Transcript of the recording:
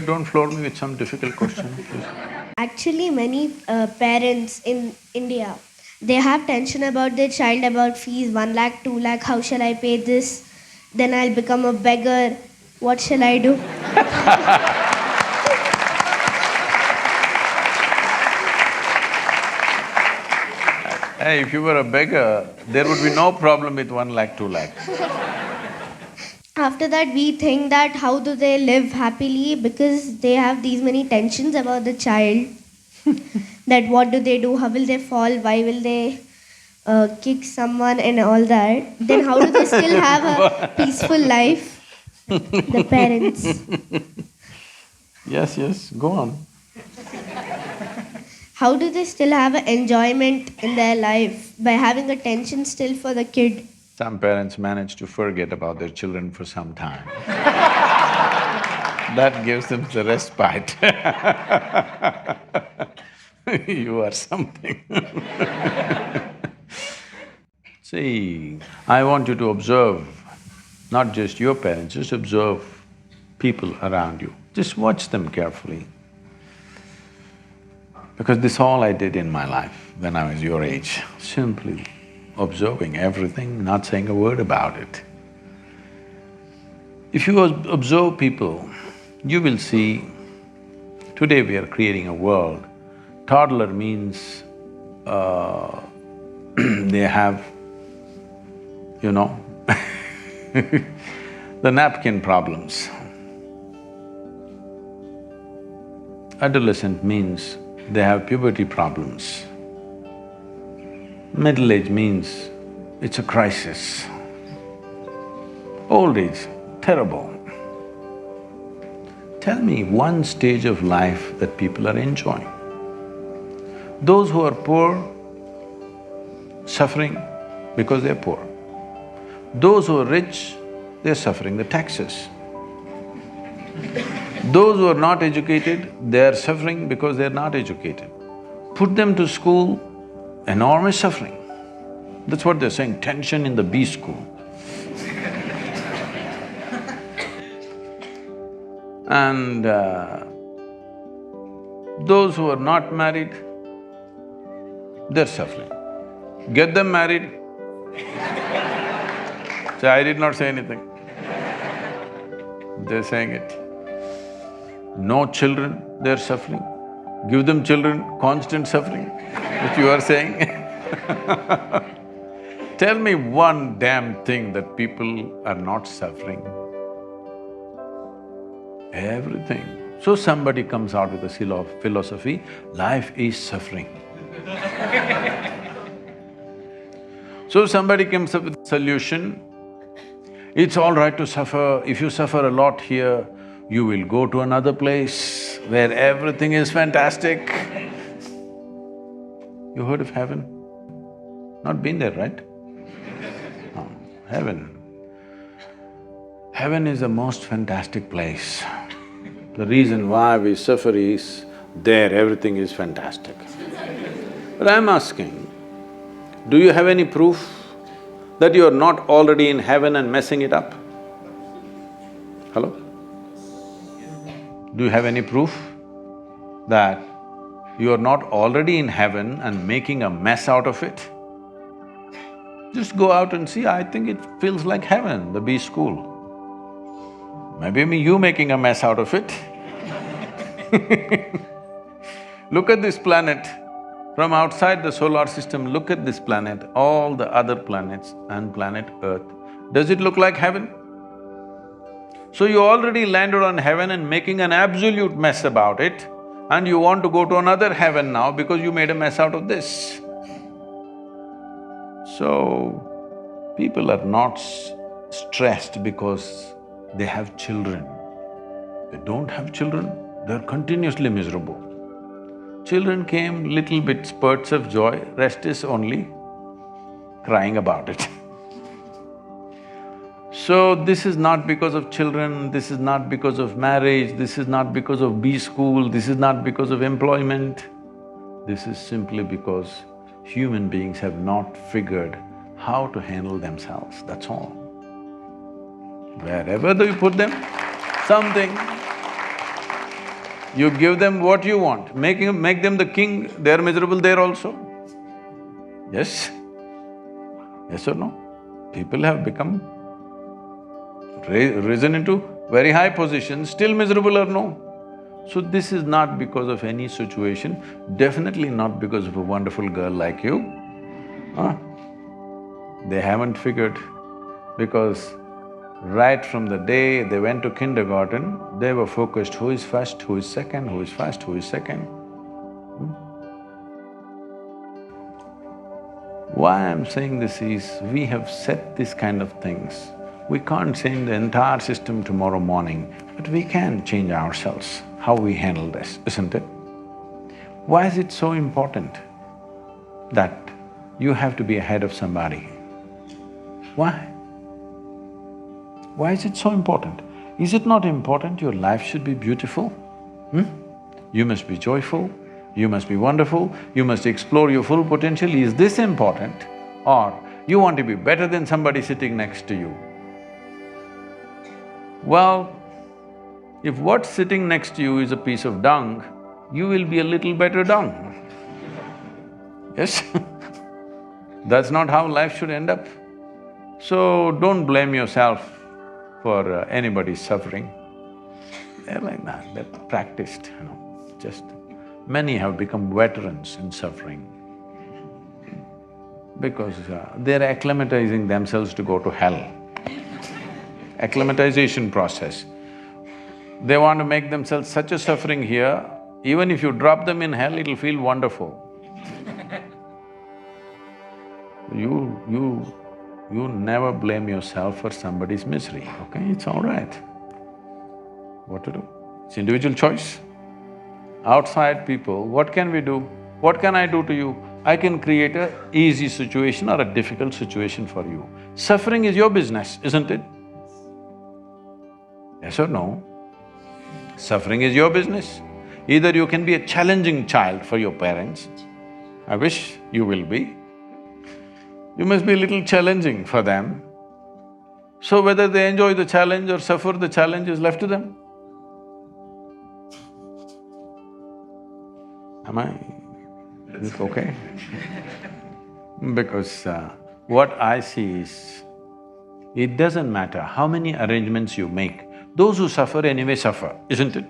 don't floor me with some difficult question, please. Actually, many parents in India, they have tension about their child, about fees, 1 lakh, 2 lakh, how shall I pay this? Then I'll become a beggar. What shall I do? Hey, if you were a beggar, there would be no problem with 1 lakh, 2 lakh. After that, we think that how do they live happily because they have these many tensions about the child. That what do they do? How will they fall? Why will they kick someone and all that? Then how do they still have a peaceful life? The parents. Yes, go on. How do they still have an enjoyment in their life by having a tension still for the kid? Some parents manage to forget about their children for some time. That gives them the respite. You are something. See, I want you to observe, not just your parents, just observe people around you. Just watch them carefully. Because this all I did in my life when I was your age, simply observing everything, not saying a word about it. If you observe people, you will see, today we are creating a world. Toddler means they have, you know, the napkin problems. Adolescent means they have puberty problems. Middle age means it's a crisis. Old age, terrible. Tell me one stage of life that people are enjoying. Those who are poor, suffering because they're poor. Those who are rich, they're suffering the taxes. Those who are not educated, they're suffering because they're not educated. Put them to school, enormous suffering. That's what they're saying, tension in the B school. And those who are not married, they're suffering. Get them married. So I did not say anything. They're saying it. No children, they're suffering. Give them children, constant suffering, which you are saying. Tell me one damn thing that people are not suffering. Everything. So somebody comes out with a philosophy, life is suffering. So somebody comes up with a solution, it's all right to suffer. If you suffer a lot here, you will go to another place where everything is fantastic. You heard of heaven? Not been there, right? Oh, heaven. Heaven is the most fantastic place. The reason why we suffer is, there everything is fantastic. But I'm asking, do you have any proof that you are not already in heaven and messing it up? Hello? Do you have any proof that you are not already in heaven and making a mess out of it? Just go out and see, I think it feels like heaven, the B school. Maybe you making a mess out of it. Look at this planet. From outside the solar system, look at this planet, all the other planets and planet Earth. Does it look like heaven? So you already landed on heaven and making an absolute mess about it, and you want to go to another heaven now because you made a mess out of this. So, people are not stressed because they have children. They don't have children, they're continuously miserable. Children came, little bit spurts of joy, rest is only crying about it. So this is not because of children, this is not because of marriage, this is not because of B school, this is not because of employment. This is simply because human beings have not figured how to handle themselves, that's all. Wherever you put them, something You give them what you want, make them the king, they're miserable there also. Yes? Yes or no? People have become… risen into very high positions, still miserable or no? So this is not because of any situation, definitely not because of a wonderful girl like you. Huh? They haven't figured, because right from the day they went to kindergarten, they were focused, who is first, who is second, who is first, who is second. Why I'm saying this is, we have set this kind of things. We can't change the entire system tomorrow morning, but we can change ourselves, how we handle this, isn't it? Why is it so important that you have to be ahead of somebody? Why? Why is it so important? Is it not important your life should be beautiful? You must be joyful, you must be wonderful, you must explore your full potential. Is this important? Or you want to be better than somebody sitting next to you? Well, if what's sitting next to you is a piece of dung, you will be a little better dung. Yes? That's not how life should end up. So don't blame yourself for anybody's suffering. They're like that, they're practiced, just… Many have become veterans in suffering because they're acclimatizing themselves to go to hell. Acclimatization process. They want to make themselves such a suffering here, even if you drop them in hell, it'll feel wonderful. You never blame yourself for somebody's misery, okay? It's all right. What to do? It's individual choice. Outside people, what can we do? What can I do to you? I can create a easy situation or a difficult situation for you. Suffering is your business, isn't it? Yes or no? Suffering is your business. Either you can be a challenging child for your parents, I wish you will be. You must be a little challenging for them. So whether they enjoy the challenge or suffer the challenge is left to them. Is it okay? Because what I see is, it doesn't matter how many arrangements you make, those who suffer anyway suffer, isn't it?